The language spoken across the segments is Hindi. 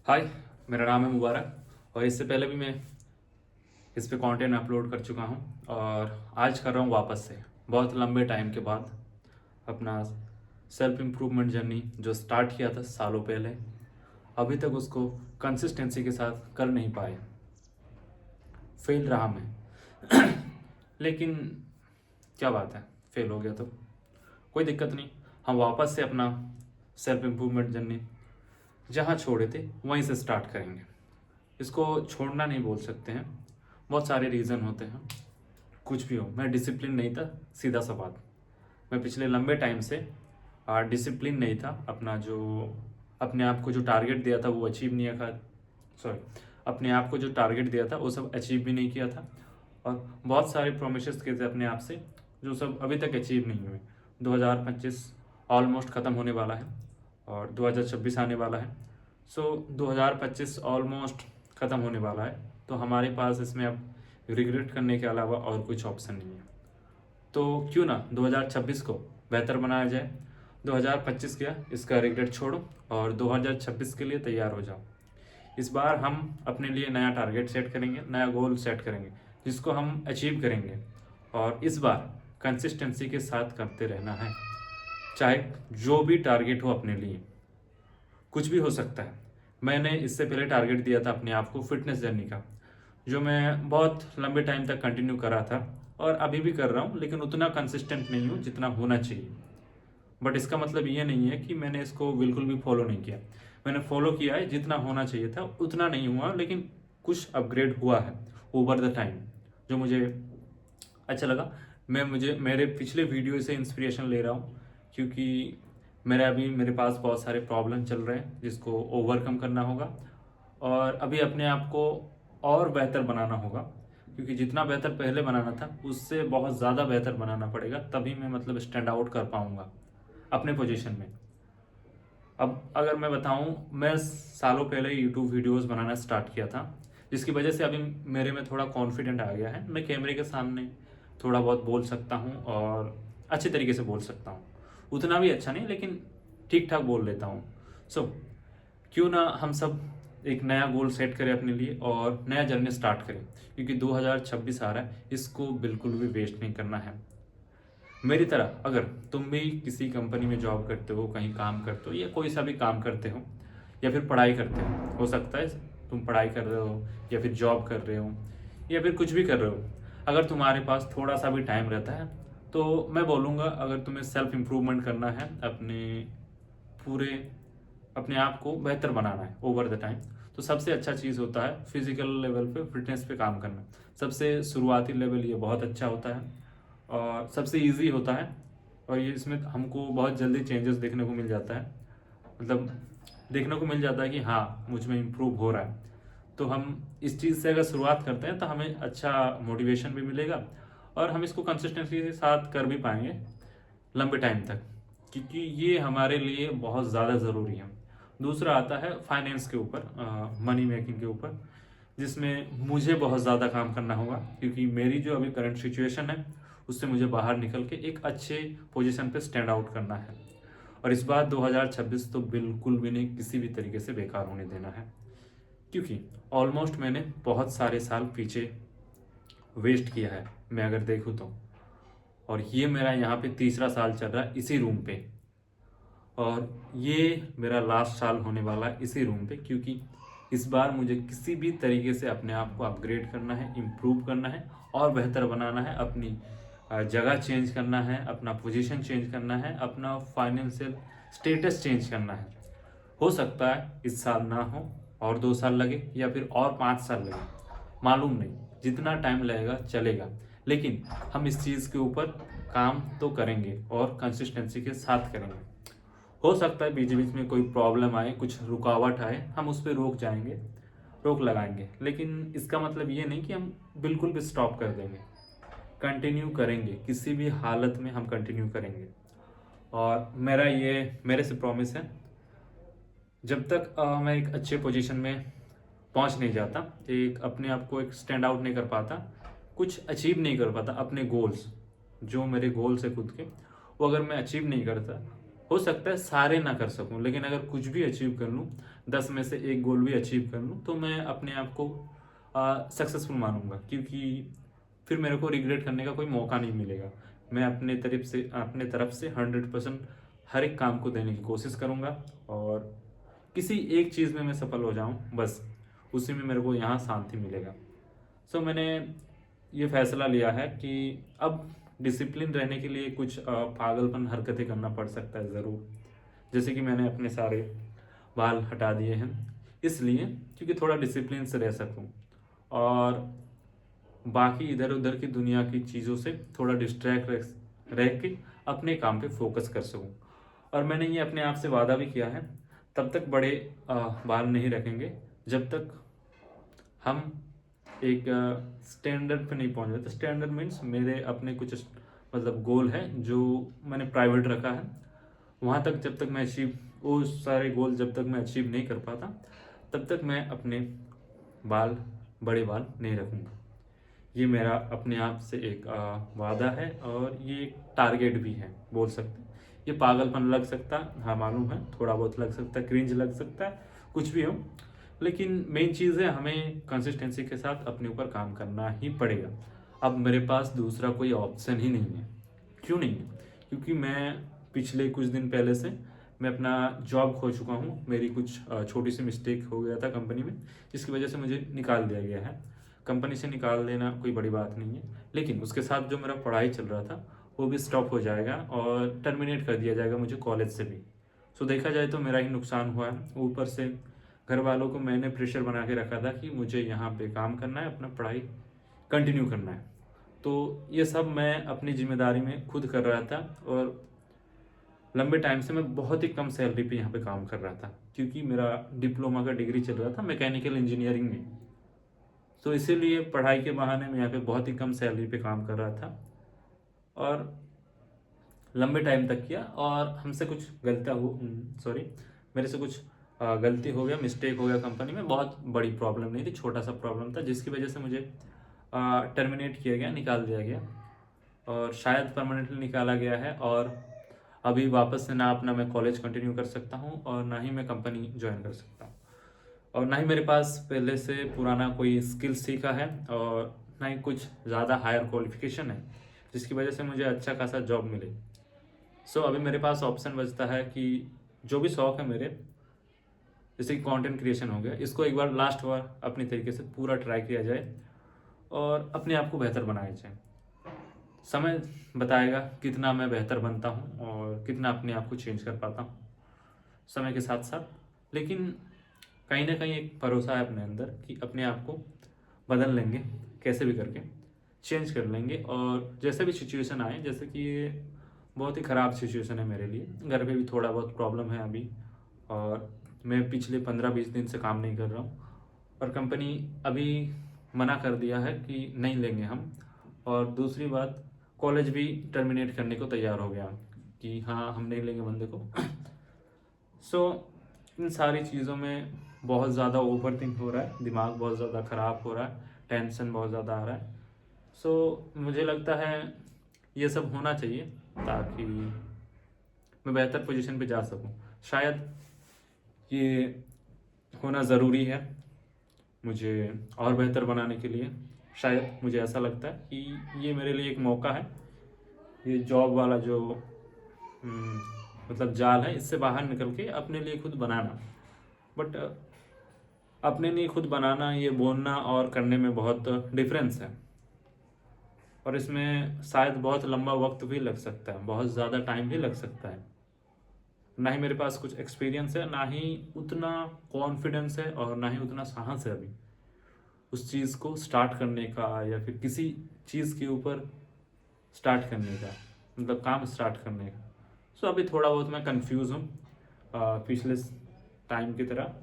हाय, मेरा नाम है मुबारक और इससे पहले भी मैं इस पे कंटेंट अपलोड कर चुका हूँ और आज कर रहा हूँ वापस से बहुत लंबे टाइम के बाद अपना सेल्फ इम्प्रूवमेंट जर्नी जो स्टार्ट किया था सालों पहले। अभी तक उसको कंसिस्टेंसी के साथ कर नहीं पाए, फेल रहा मैं। लेकिन क्या बात है, फेल हो गया तो कोई दिक्कत नहीं। हम वापस से अपना सेल्फ इम्प्रूवमेंट जर्नी जहाँ छोड़े थे वहीं से स्टार्ट करेंगे। इसको छोड़ना नहीं बोल सकते हैं, बहुत सारे रीज़न होते हैं। कुछ भी हो, मैं डिसिप्लिन नहीं था, सीधा सा बात। मैं पिछले लंबे टाइम से डिसिप्लिन नहीं था। अपना जो अपने आप को जो टारगेट दिया था वो अचीव नहीं किया। सॉरी, अपने आप को जो टारगेट दिया था वो सब अचीव भी नहीं किया था और बहुत सारे प्रोमिसेस किए थे अपने आप से जो सब अभी तक अचीव नहीं हुए। 2025 ऑलमोस्ट ख़त्म होने वाला है और 2026 आने वाला है। सो 2025 ऑलमोस्ट ख़त्म होने वाला है, तो हमारे पास इसमें अब रिग्रेट करने के अलावा और कुछ ऑप्शन नहीं है। तो क्यों ना 2026 को बेहतर बनाया जाए। 2025 गया, इसका रिग्रेट छोड़ो और 2026 के लिए तैयार हो जाओ। इस बार हम अपने लिए नया टारगेट सेट करेंगे, नया गोल सेट करेंगे जिसको हम अचीव करेंगे और इस बार कंसिस्टेंसी के साथ करते रहना है। चाहे जो भी टारगेट हो अपने लिए, कुछ भी हो सकता है। मैंने इससे पहले टारगेट दिया था अपने आप को फिटनेस जर्नी का, जो मैं बहुत लंबे टाइम तक कंटिन्यू कर रहा था और अभी भी कर रहा हूँ, लेकिन उतना कंसिस्टेंट नहीं हूँ जितना होना चाहिए। बट इसका मतलब ये नहीं है कि मैंने इसको बिल्कुल भी फॉलो नहीं किया। मैंने फॉलो किया है, जितना होना चाहिए था उतना नहीं हुआ, लेकिन कुछ अपग्रेड हुआ है ओवर द टाइम जो मुझे अच्छा लगा। मैं मुझे मेरे पिछले वीडियो से इंस्पिरेशन ले रहा हूँ, क्योंकि मेरे पास बहुत सारे प्रॉब्लम चल रहे हैं जिसको ओवरकम करना होगा और अभी अपने आप को और बेहतर बनाना होगा। क्योंकि जितना बेहतर पहले बनाना था उससे बहुत ज़्यादा बेहतर बनाना पड़ेगा, तभी मैं मतलब स्टैंड आउट कर पाऊँगा अपने पोजीशन में। अब अगर मैं बताऊं, मैं सालों पहले यूट्यूब वीडियोस बनाना स्टार्ट किया था, जिसकी वजह से अभी मेरे में थोड़ा कॉन्फिडेंट आ गया है। मैं कैमरे के सामने थोड़ा बहुत बोल सकता हूं और अच्छे तरीके से बोल सकता हूं। उतना भी अच्छा नहीं, लेकिन ठीक ठाक बोल लेता हूं। सो क्यों ना हम सब एक नया गोल सेट करें अपने लिए और नया जर्नी स्टार्ट करें, क्योंकि 2026 आ रहा है, इसको बिल्कुल भी वेस्ट नहीं करना है। मेरी तरह अगर तुम भी किसी कंपनी में जॉब करते हो, कहीं काम करते हो या कोई सा भी काम करते हो या फिर पढ़ाई करते हो सकता है तुम पढ़ाई कर रहे हो या फिर जॉब कर रहे हो या फिर कुछ भी कर रहे हो, अगर तुम्हारे पास थोड़ा सा भी टाइम रहता है तो मैं बोलूँगा, अगर तुम्हें सेल्फ इम्प्रूवमेंट करना है, पूरे अपने आप को बेहतर बनाना है ओवर द टाइम, तो सबसे अच्छा चीज़ होता है फिजिकल लेवल पे फिटनेस पे काम करना। सबसे शुरुआती लेवल ये बहुत अच्छा होता है और सबसे इजी होता है और ये इसमें हमको बहुत जल्दी चेंजेस देखने को मिल जाता है। मतलब देखने को मिल जाता है कि हाँ, मुझ में इम्प्रूव हो रहा है। तो हम इस चीज़ से अगर शुरुआत करते हैं तो हमें अच्छा मोटिवेशन भी मिलेगा और हम इसको कंसिस्टेंसी के साथ कर भी पाएंगे लंबे टाइम तक, क्योंकि ये हमारे लिए बहुत ज़्यादा ज़रूरी है। दूसरा आता है फाइनेंस के ऊपर, मनी मेकिंग के ऊपर, जिसमें मुझे बहुत ज़्यादा काम करना होगा, क्योंकि मेरी जो अभी करंट सिचुएशन है उससे मुझे बाहर निकल के एक अच्छे पोजीशन पे स्टैंड आउट करना है। और इस बार 2026 तो बिल्कुल भी नहीं किसी भी तरीके से बेकार होने देना है, क्योंकि ऑलमोस्ट मैंने बहुत सारे साल पीछे वेस्ट किया है मैं अगर देखूँ तो। और ये मेरा यहाँ पे तीसरा साल चल रहा है इसी रूम पे और ये मेरा लास्ट साल होने वाला है इसी रूम पे, क्योंकि इस बार मुझे किसी भी तरीके से अपने आप को अपग्रेड करना है, इम्प्रूव करना है और बेहतर बनाना है। अपनी जगह चेंज करना है, अपना पोजीशन चेंज करना है, अपना फाइनेंशियल स्टेटस चेंज करना है। हो सकता है इस साल ना हो और 2 साल लगे या फिर और 5 साल लगे, मालूम नहीं, जितना टाइम लगेगा चलेगा, लेकिन हम इस चीज़ के ऊपर काम तो करेंगे और कंसिस्टेंसी के साथ करेंगे। हो सकता है बीच बीच में कोई प्रॉब्लम आए, कुछ रुकावट आए, हम उस पर रोक लगाएंगे, लेकिन इसका मतलब ये नहीं कि हम बिल्कुल भी स्टॉप कर देंगे। कंटिन्यू करेंगे, किसी भी हालत में हम कंटिन्यू करेंगे। और मेरे से प्रॉमिस है, जब तक मैं एक अच्छे पोजीशन में पहुंच नहीं जाता, एक अपने आप को एक स्टैंड आउट नहीं कर पाता, कुछ अचीव नहीं कर पाता, अपने गोल्स जो मेरे गोल्स है खुद के, वो अगर मैं अचीव नहीं करता हो सकता है सारे ना कर सकूं, लेकिन अगर कुछ भी अचीव कर लूं, 10 में से एक गोल भी अचीव कर लूं, तो मैं अपने आप को सक्सेसफुल मानूंगा, क्योंकि फिर मेरे को रिग्रेट करने का कोई मौका नहीं मिलेगा। मैं अपने तरफ से 100% हर एक काम को देने की कोशिश करूंगा, और किसी एक चीज़ में मैं सफल हो जाऊं, बस उसी में मेरे को यहाँ शांति मिलेगा। सो मैंने ये फैसला लिया है कि अब डिसिप्लिन रहने के लिए कुछ पागलपन हरकतें करना पड़ सकता है ज़रूर। जैसे कि मैंने अपने सारे बाल हटा दिए हैं, इसलिए क्योंकि थोड़ा डिसिप्लिन से रह सकूं, और बाकी इधर उधर की दुनिया की चीज़ों से थोड़ा डिस्ट्रैक्ट रह के अपने काम पे फोकस कर सकूं। और मैंने ये अपने आप से वादा भी किया है, तब तक बड़े बाल नहीं रखेंगे जब तक हम एक स्टैंडर्ड पे नहीं पहुंच जाते। स्टैंडर्ड मीन्स मेरे अपने कुछ मतलब गोल है जो मैंने प्राइवेट रखा है, वहाँ तक जब तक मैं अचीव, वो सारे गोल जब तक मैं अचीव नहीं कर पाता, तब तक मैं अपने बाल बड़े बाल नहीं रखूँगा। ये मेरा अपने आप से एक वादा है, और ये एक टारगेट भी है बोल सकते हैं। ये पागलपन लग सकता है, हाँ मालूम है, थोड़ा बहुत लग सकता है, क्रिंज लग सकता है, कुछ भी हो, लेकिन मेन चीज़ है हमें कंसिस्टेंसी के साथ अपने ऊपर काम करना ही पड़ेगा। अब मेरे पास दूसरा कोई ऑप्शन ही नहीं है। क्यों नहीं है? क्योंकि मैं पिछले कुछ दिन पहले से मैं अपना जॉब खो चुका हूँ। मेरी कुछ छोटी सी मिस्टेक हो गया था कंपनी में, जिसकी वजह से मुझे निकाल दिया गया है। कंपनी से निकाल देना कोई बड़ी बात नहीं है, लेकिन उसके साथ जो मेरा पढ़ाई चल रहा था वो भी स्टॉप हो जाएगा, और टर्मिनेट कर दिया जाएगा मुझे कॉलेज से भी। सो देखा जाए तो मेरा ही नुकसान हुआ है। ऊपर से घर वालों को मैंने प्रेशर बना के रखा था कि मुझे यहाँ पे काम करना है, अपना पढ़ाई कंटिन्यू करना है। तो ये सब मैं अपनी जिम्मेदारी में खुद कर रहा था, और लंबे टाइम से मैं बहुत ही कम सैलरी पे यहाँ पे काम कर रहा था, क्योंकि मेरा डिप्लोमा का डिग्री चल रहा था मैकेनिकल इंजीनियरिंग में। तो इसीलिए पढ़ाई के बहाने मैं यहाँ पे बहुत ही कम सैलरी पे काम कर रहा था, और लंबे टाइम तक किया। और हमसे कुछ गलतियाँ हो सॉरी मेरे से कुछ गलती हो गया, मिस्टेक हो गया कंपनी में। बहुत बड़ी प्रॉब्लम नहीं थी, छोटा सा प्रॉब्लम था, जिसकी वजह से मुझे टर्मिनेट किया गया, निकाल दिया गया, और शायद परमानेंटली निकाला गया है। और अभी वापस से ना अपना मैं कॉलेज कंटिन्यू कर सकता हूँ, और ना ही मैं कंपनी ज्वाइन कर सकता हूँ, और ना ही मेरे पास पहले से पुराना कोई स्किल सीखा है, और ना ही कुछ ज़्यादा हायर क्वालिफिकेशन है जिसकी वजह से मुझे अच्छा खासा जॉब मिले। सो अभी मेरे पास ऑप्शन बचता है कि जो भी शौक है मेरे, जैसे कि कंटेंट क्रिएशन हो गया, इसको एक बार लास्ट बार अपनी तरीके से पूरा ट्राई किया जाए, और अपने आप को बेहतर बनाया जाए। समय बताएगा कितना मैं बेहतर बनता हूँ और कितना अपने आप को चेंज कर पाता हूँ समय के साथ साथ। लेकिन कहीं ना कहीं एक भरोसा है अपने अंदर कि अपने आप को बदल लेंगे, कैसे भी करके चेंज कर लेंगे। और जैसे भी सिचुएशन आए, जैसे कि ये बहुत ही ख़राब सिचुएशन है मेरे लिए, घर पे भी थोड़ा बहुत प्रॉब्लम है अभी, और मैं पिछले 15-20 दिन से काम नहीं कर रहा हूँ, और कंपनी अभी मना कर दिया है कि नहीं लेंगे हम। और दूसरी बात, कॉलेज भी टर्मिनेट करने को तैयार हो गया कि हाँ हम नहीं लेंगे बंदे को। सो इन सारी चीज़ों में बहुत ज़्यादा ओवर थिंक हो रहा है, दिमाग बहुत ज़्यादा ख़राब हो रहा है, टेंशन बहुत ज़्यादा आ रहा है। सो मुझे लगता है ये सब होना चाहिए ताकि मैं बेहतर पोजीशन पे जा सकूं। शायद ये होना ज़रूरी है मुझे और बेहतर बनाने के लिए। शायद मुझे ऐसा लगता है कि ये मेरे लिए एक मौका है, ये जॉब वाला जो हम्म, मतलब जाल है, इससे बाहर निकल के अपने लिए खुद बनाना। बट अपने लिए खुद बनाना, ये बोलना और करने में बहुत डिफरेंस है, और इसमें शायद बहुत लंबा वक्त भी लग सकता है, बहुत ज़्यादा टाइम भी लग सकता है। ना ही मेरे पास कुछ एक्सपीरियंस है, ना ही उतना कॉन्फिडेंस है, और ना ही उतना साहस है अभी उस चीज़ को स्टार्ट करने का, या फिर किसी चीज़ के ऊपर स्टार्ट करने का, मतलब काम स्टार्ट करने का। सो अभी थोड़ा बहुत मैं कंफ्यूज हूँ, पिछले टाइम की तरह,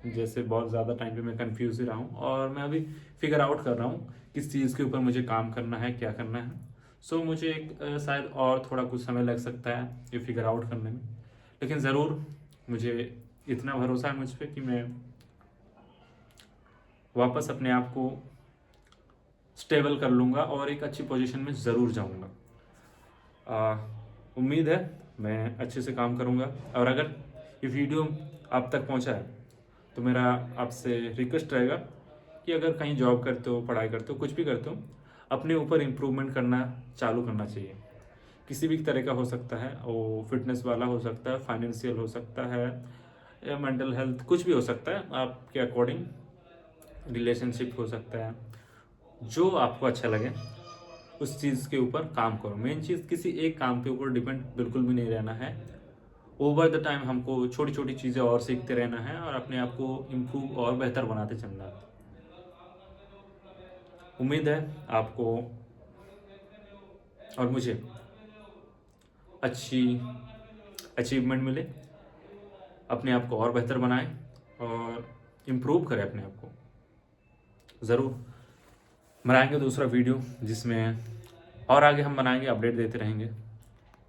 जैसे बहुत ज़्यादा टाइम पे मैं कंफ्यूज ही रहा हूँ, और मैं अभी फिगर आउट कर रहा हूँ किस चीज़ के ऊपर मुझे काम करना है, क्या करना है। सो मुझे एक शायद और थोड़ा कुछ समय लग सकता है ये फिगर आउट करने में, लेकिन ज़रूर मुझे इतना भरोसा है मुझ पर कि मैं वापस अपने आप को स्टेबल कर लूँगा, और एक अच्छी पोजीशन में ज़रूर जाऊँगा। उम्मीद है मैं अच्छे से काम करूँगा। और अगर ये वीडियो आप तक पहुँचा है तो मेरा आपसे रिक्वेस्ट रहेगा कि अगर कहीं जॉब करते हो, पढ़ाई करते हो, कुछ भी करते हो, अपने ऊपर इम्प्रूवमेंट करना चालू करना चाहिए। किसी भी तरह का हो सकता है, वो फिटनेस वाला हो सकता है, फाइनेंशियल हो सकता है, या मेंटल हेल्थ, कुछ भी हो सकता है आपके अकॉर्डिंग। रिलेशनशिप हो सकता है, जो आपको अच्छा लगे उस चीज़ के ऊपर काम करो। मेन चीज़ किसी एक काम के ऊपर डिपेंड बिल्कुल भी नहीं रहना है। ओवर द टाइम हमको छोटी छोटी चीज़ें और सीखते रहना है और अपने आप को इम्प्रूव और बेहतर बनाते चलना है। उम्मीद है आपको और मुझे अच्छी अचीवमेंट मिले, अपने आप को और बेहतर बनाएं और इम्प्रूव करें अपने आप को। ज़रूर बनाएंगे दूसरा वीडियो जिसमें और आगे हम बनाएंगे, अपडेट देते रहेंगे।